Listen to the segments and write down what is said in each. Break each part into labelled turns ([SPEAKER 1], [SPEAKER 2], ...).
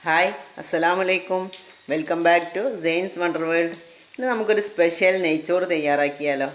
[SPEAKER 1] Hi, അസ്സലാമു അലൈക്കും. Welcome back to science wonder world. ഇന്ന് നമുക്കൊരു സ്പെഷ്യൽ നെയ്ച്ചോറ് തയ്യാറാക്കിയാലോ.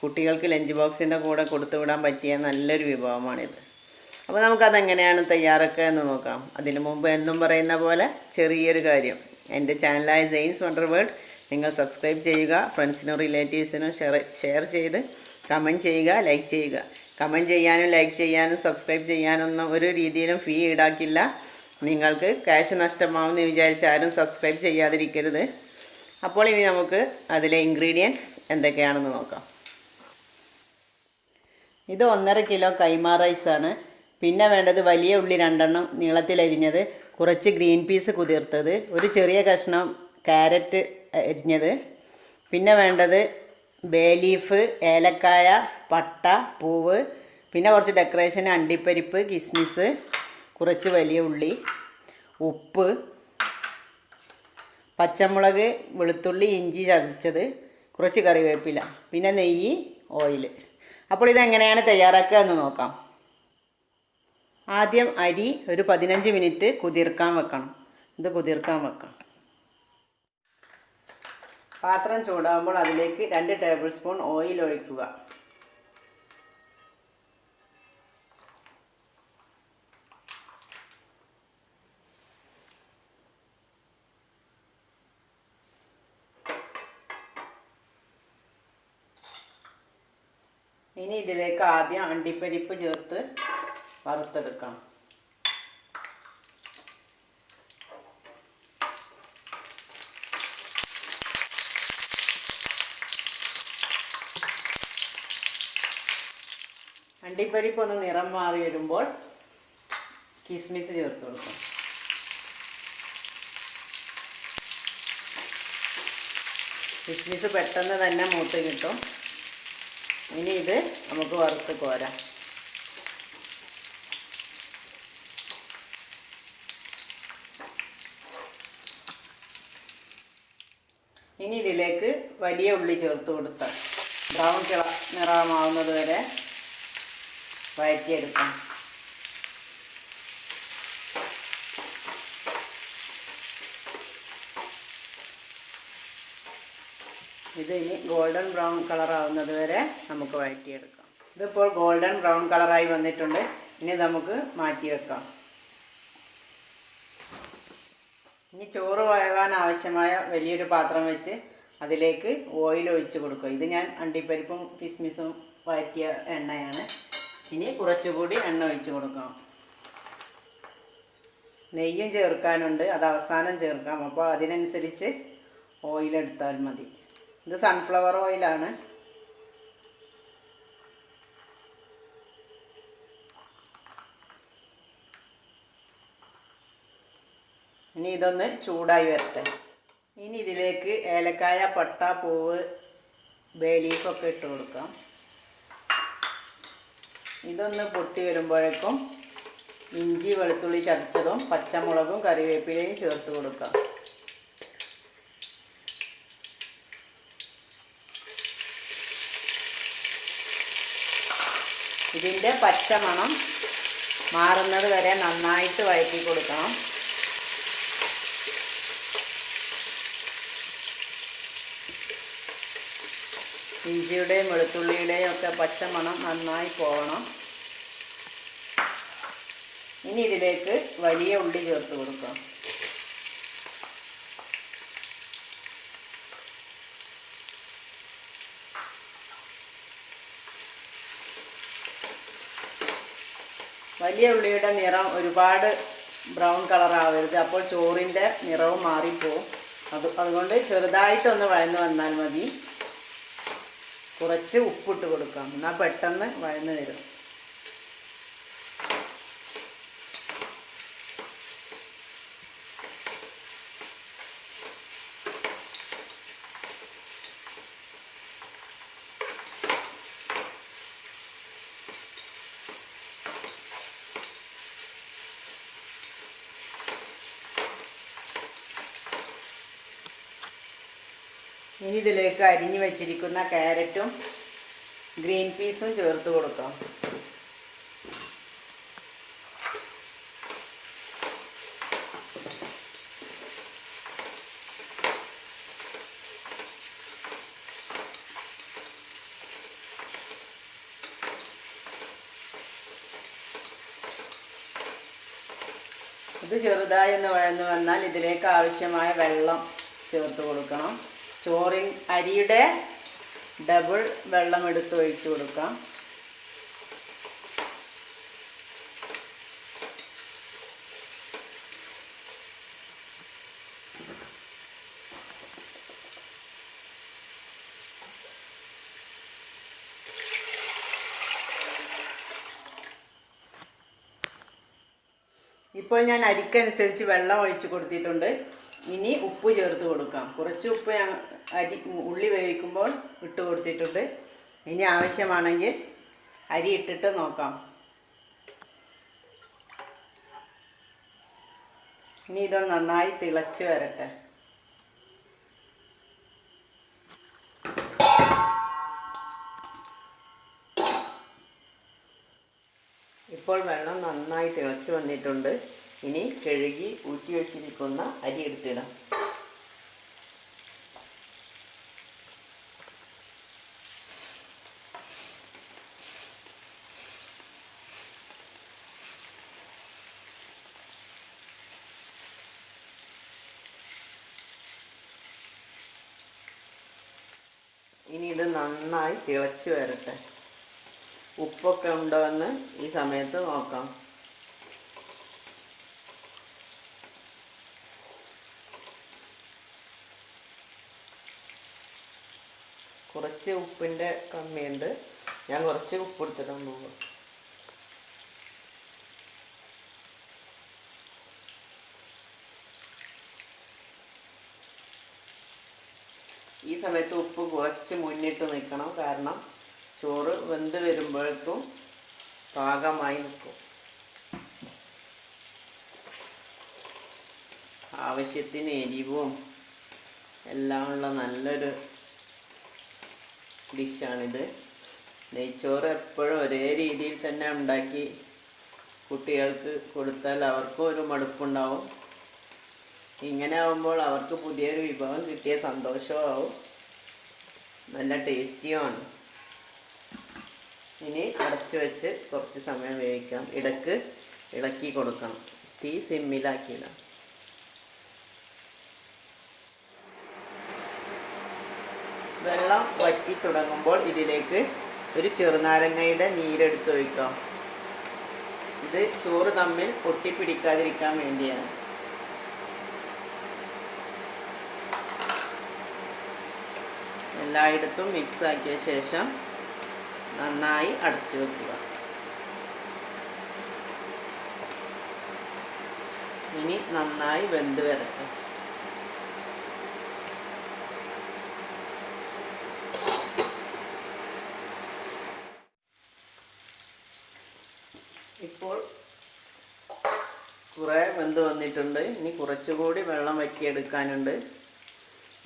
[SPEAKER 1] കുട്ടികൾക്ക് ലഞ്ച് ബോക്സിൻ്റെ കൂടെ കൊടുത്തു വിടാൻ പറ്റിയ നല്ലൊരു വിഭവമാണിത്. അപ്പോൾ നമുക്കതെങ്ങനെയാണ് തയ്യാറാക്കുക എന്ന് നോക്കാം. അതിനു മുമ്പ് എന്നും പറയുന്ന പോലെ ചെറിയൊരു കാര്യം, എൻ്റെ ചാനലായ സെയിൻസ് വണ്ടർ വേൾഡ് നിങ്ങൾ സബ്സ്ക്രൈബ് ചെയ്യുക, ഫ്രണ്ട്സിനും റിലേറ്റീവ്സിനും ഷെയർ ചെയ്ത് കമൻറ്റ് ചെയ്യുക, ലൈക്ക് ചെയ്യുക. കമൻറ്റ് ചെയ്യാനും ലൈക്ക് ചെയ്യാനും സബ്സ്ക്രൈബ് ചെയ്യാനൊന്നും ഒരു രീതിയിലും ഫീ ഈടാക്കില്ല. നിങ്ങൾക്ക് ക്യാഷ് നഷ്ടമാവുമെന്ന് വിചാരിച്ച് ആരും സബ്സ്ക്രൈബ് ചെയ്യാതിരിക്കരുത്. അപ്പോൾ ഇനി നമുക്ക് അതിലെ ഇൻഗ്രീഡിയൻസ് എന്തൊക്കെയാണെന്ന് നോക്കാം. ഇത് 1.5 കിലോ കൈമ റൈസാണ്. പിന്നെ വേണ്ടത് വലിയ ഉള്ളി 2 നീളത്തിലരിഞ്ഞത്, കുറച്ച് ഗ്രീൻ പീസ് കുതിർത്തത്, ഒരു ചെറിയ കഷ്ണം ക്യാരറ്റ് അരിഞ്ഞത്, പിന്നെ വേണ്ടത് ബേ ലീഫ്, ഏലക്കായ, പട്ട, പൂവ്, പിന്നെ കുറച്ച് ഡെക്കറേഷന് അണ്ടിപ്പരിപ്പ്, കിസ്മിസ്, കുറച്ച് വലിയ ഉള്ളി, ഉപ്പ്, പച്ചമുളക്, വെളുത്തുള്ളി, ഇഞ്ചി ചതച്ചത്, കുറച്ച് കറിവേപ്പില, പിന്നെ നെയ്യ്, ഓയിൽ. അപ്പോൾ ഇതെങ്ങനെയാണ് തയ്യാറാക്കുക എന്ന് നോക്കാം. ആദ്യം അരി ഒരു 15 മിനിറ്റ് കുതിർക്കാൻ വെക്കണം. ഇത് കുതിർക്കാൻ വെക്കാം. പാത്രം ചൂടാകുമ്പോൾ അതിലേക്ക് 2 ടേബിൾ സ്പൂൺ ഓയിൽ ഒഴിക്കുക. ഇനി ഇതിലേക്ക് ആദ്യം അണ്ടിപ്പരിപ്പ് ചേർത്ത് വറുത്തെടുക്കാം. അണ്ടിപ്പരിപ്പ് ഒന്ന് നിറം മാറി വരുമ്പോൾ കിസ്മിസ് ചേർത്ത് കൊടുക്കാം. കിസ്മിസ് പെട്ടെന്ന് തന്നെ മൂത്ത് കിട്ടും. ഇനി ഇത് നമുക്ക് വറുത്ത് കോരാം. ഇനി ഇതിലേക്ക് വലിയ ഉള്ളി ചേർത്ത് കൊടുത്താൽ ബ്രൗൺ നിറമാവുന്നത് വരെ വഴറ്റിയെടുക്കാം. ഇത് ഇനി ഗോൾഡൻ ബ്രൗൺ കളറാവുന്നത് വരെ നമുക്ക് വഴറ്റിയെടുക്കാം. ഇതിപ്പോൾ ഗോൾഡൻ ബ്രൗൺ കളറായി വന്നിട്ടുണ്ട്. ഇനി നമുക്ക് മാറ്റി വെക്കാം. ഇനി ചോറ് വേവാൻ ആവശ്യമായ വലിയൊരു പാത്രം വെച്ച് അതിലേക്ക് ഓയിൽ ഒഴിച്ച് കൊടുക്കുക. ഇത് ഞാൻ അണ്ടിപ്പരിപ്പും കിസ്മിസും വഴറ്റിയ എണ്ണയാണ്. ഇനി കുറച്ചുകൂടി എണ്ണ ഒഴിച്ച് കൊടുക്കണം. നെയ്യും ചേർക്കാനുണ്ട്, അത് അവസാനം ചേർക്കാം. അപ്പോൾ അതിനനുസരിച്ച് ഓയിലെടുത്താൽ മതി. ഇത് സൺഫ്ലവർ ഓയിലാണ്. ഇനി ഇതൊന്ന് ചൂടായി വരട്ടെ. ഇനി ഇതിലേക്ക് ഏലക്കായ, പട്ട, പൂവ്, ബേ ലീഫൊക്കെ ഇട്ട് കൊടുക്കാം. ഇതൊന്ന് പൊട്ടി വരുമ്പോഴേക്കും ഇഞ്ചി, വെളുത്തുള്ളി ചതച്ചതും പച്ചമുളകും കറിവേപ്പിലയും ചേർത്ത് കൊടുക്കാം. ഇതിൻ്റെ പച്ചമണം മാറുന്നത് വരെ നന്നായിട്ട് വഴറ്റി കൊടുക്കണം. ഇഞ്ചിയുടെയും വെളുത്തുള്ളിയുടെയും ഒക്കെ പച്ചമണം നന്നായി പോകണം. ഇനി ഇതിലേക്ക് വലിയ ഉള്ളി ചേർത്ത് കൊടുക്കാം. വലിയ ഉള്ളിയുടെ നിറം ഒരുപാട് ബ്രൗൺ കളറാവരുത്, അപ്പോൾ ചോറിൻ്റെ നിറവും മാറിപ്പോവും. അതുകൊണ്ട് ചെറുതായിട്ടൊന്ന് വഴന്ന് വന്നാൽ മതി. കുറച്ച് ഉപ്പിട്ട് കൊടുക്കാം, എന്നാൽ പെട്ടെന്ന് വഴന്ന് വരും. ഇനി ഇതിലേക്ക് അരിഞ്ഞു വെച്ചിരിക്കുന്ന ക്യാരറ്റും ഗ്രീൻ പീസും ചേർത്ത് കൊടുക്കാം. ഇത് ചെറുതായി ഒന്ന് വഴന്ന് വന്നാൽ ഇതിലേക്ക് ആവശ്യമായ വെള്ളം ചേർത്ത് കൊടുക്കണം. അരിയുടെ ഡബിൾ വെള്ളം എടുത്ത് ഒഴിച്ച് കൊടുക്കാം. ഇപ്പോൾ ഞാൻ അരിക്കനുസരിച്ച് വെള്ളം ഒഴിച്ച് കൊടുത്തിട്ടുണ്ട്. ഇനി ഉപ്പ് ചേർത്ത് കൊടുക്കാം. കുറച്ച് ഉപ്പ് ഉള്ളി വേവിക്കുമ്പോൾ ഇട്ട് കൊടുത്തിട്ടുണ്ട്. ഇനി ആവശ്യമാണെങ്കിൽ അരി ഇട്ടിട്ട് നോക്കാം. ഇനി ഇതൊന്ന് നന്നായി തിളച്ച് വരട്ടെ. ഇപ്പോൾ വെള്ളം നന്നായി തിളച്ച് വന്നിട്ടുണ്ട്. ഇനി കഴുകി ഊറ്റി വെച്ചിരിക്കുന്ന അരി എടുത്തിടാം. ഇനി ഇത് നന്നായി തിളച്ച് വരട്ടെ. ഉപ്പൊക്കെ ഉണ്ടോ എന്ന് ഈ സമയത്ത് നോക്കാം. കുറച്ച് ഉപ്പിൻ്റെ കമ്മിയുണ്ട്. ഞാൻ കുറച്ച് ഉപ്പ് എടുത്തിട്ടൊന്ന് നോക്കാം. ഈ സമയത്ത് ഉപ്പ് കുറച്ച് മുന്നിട്ട് നിൽക്കണം. കാരണം ചോറ് വെന്ത് വരുമ്പോഴേക്കും പാകമായി നിൽക്കും. ആവശ്യത്തിന് എരിവും എല്ലാം ഉള്ള നല്ലൊരു ഡിഷാണിത്. നെയ്ച്ചോറ് എപ്പോഴും ഒരേ രീതിയിൽ തന്നെ ഉണ്ടാക്കി കുട്ടികൾക്ക് കൊടുത്താൽ അവർക്കും ഒരു മടുപ്പുണ്ടാവും. ഇങ്ങനെ ആവുമ്പോൾ അവർക്ക് പുതിയൊരു വിഭവം കിട്ടിയ സന്തോഷമാവും. നല്ല ടേസ്റ്റിയുമാണ്. ഇനി അടച്ച് വെച്ച് കുറച്ച് സമയം വേവിക്കാം. ഇടയ്ക്ക് ഇളക്കി കൊടുക്കണം. തീ സിമ്മിലാക്കിയിടാം. വെള്ളം വറ്റി തുടങ്ങുമ്പോൾ ഇതിലേക്ക് ഒരു ചെറുനാരങ്ങയുടെ നീരെടുത്ത് ഒഴിക്കാം. ഇത് ചോറ് തമ്മിൽ പൊട്ടിപ്പിടിക്കാതിരിക്കാൻ വേണ്ടിയാണ്. എല്ലായിടത്തും മിക്സ് ആക്കിയ ശേഷം നന്നായി അടച്ചു വെക്കുക. ഇനി നന്നായി വെന്ത് വരട്ടെ. ഇപ്പോൾ കുറേ വെന്ത് വന്നിട്ടുണ്ട്. ഇനി കുറച്ചുകൂടി വെള്ളം വറ്റിയെടുക്കാനുണ്ട്.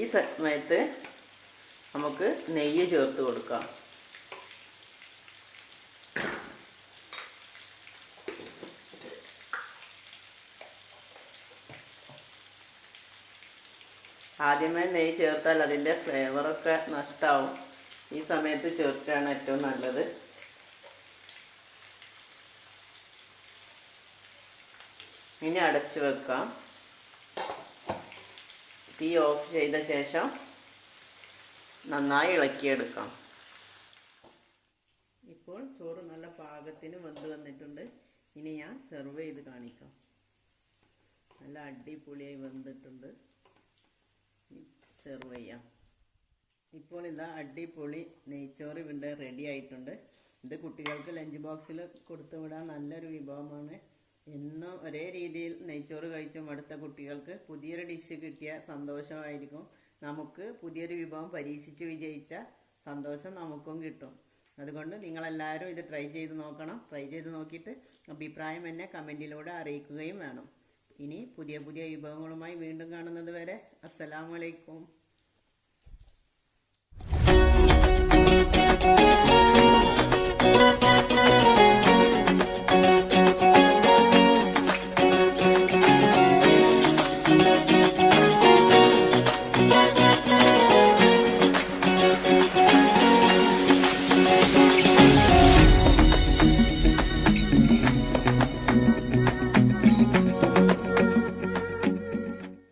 [SPEAKER 1] ഈ സമയത്ത് നമുക്ക് നെയ്യ് ചേർത്ത് കൊടുക്കാം. ആദ്യമേ നെയ്യ് ചേർത്താൽ അതിൻ്റെ ഫ്ലേവറൊക്കെ നഷ്ടമാവും. ഈ സമയത്ത് ചേർക്കുകയാണ് ഏറ്റവും നല്ലത്. ഇനി അടച്ചു വെക്കാം. തീ ഓഫ് ചെയ്ത ശേഷം നന്നായി ഇളക്കിയെടുക്കാം. ഇപ്പോൾ ചോറ് നല്ല പാകത്തിന് വെന്ത് വന്നിട്ടുണ്ട്. ഇനി ഞാൻ സെർവ് ചെയ്ത് കാണിക്കാം. നല്ല അടിപൊളിയായി വെന്തിട്ടുണ്ട്. സെർവ് ചെയ്യാം. ഇപ്പോൾ ഇതാ അടിപൊളി നെയ്ച്ചോറ് ഇവിടെ റെഡി ആയിട്ടുണ്ട്. ഇത് കുട്ടികൾക്ക് ലഞ്ച് ബോക്സിൽ കൊടുത്തു വിടാൻ നല്ലൊരു വിഭവമാണ്. എന്നും ഒരേ രീതിയിൽ നെയ്ച്ചോറ് കഴിച്ചും അടുത്ത കുട്ടികൾക്ക് പുതിയൊരു ഡിഷ് കിട്ടിയ സന്തോഷമായിരിക്കും. നമുക്ക് പുതിയൊരു വിഭവം പരീക്ഷിച്ച് വിജയിച്ച സന്തോഷം നമുക്കും കിട്ടും. അതുകൊണ്ട് നിങ്ങളെല്ലാവരും ഇത് ട്രൈ ചെയ്ത് നോക്കണം. ട്രൈ ചെയ്ത് നോക്കിയിട്ട് അഭിപ്രായം എന്നെ കമൻറ്റിലൂടെ അറിയിക്കുകയും വേണം. ഇനി പുതിയ പുതിയ വിഭവങ്ങളുമായി വീണ്ടും കാണുന്നത് വരെ അസ്സലാമു അലൈക്കും.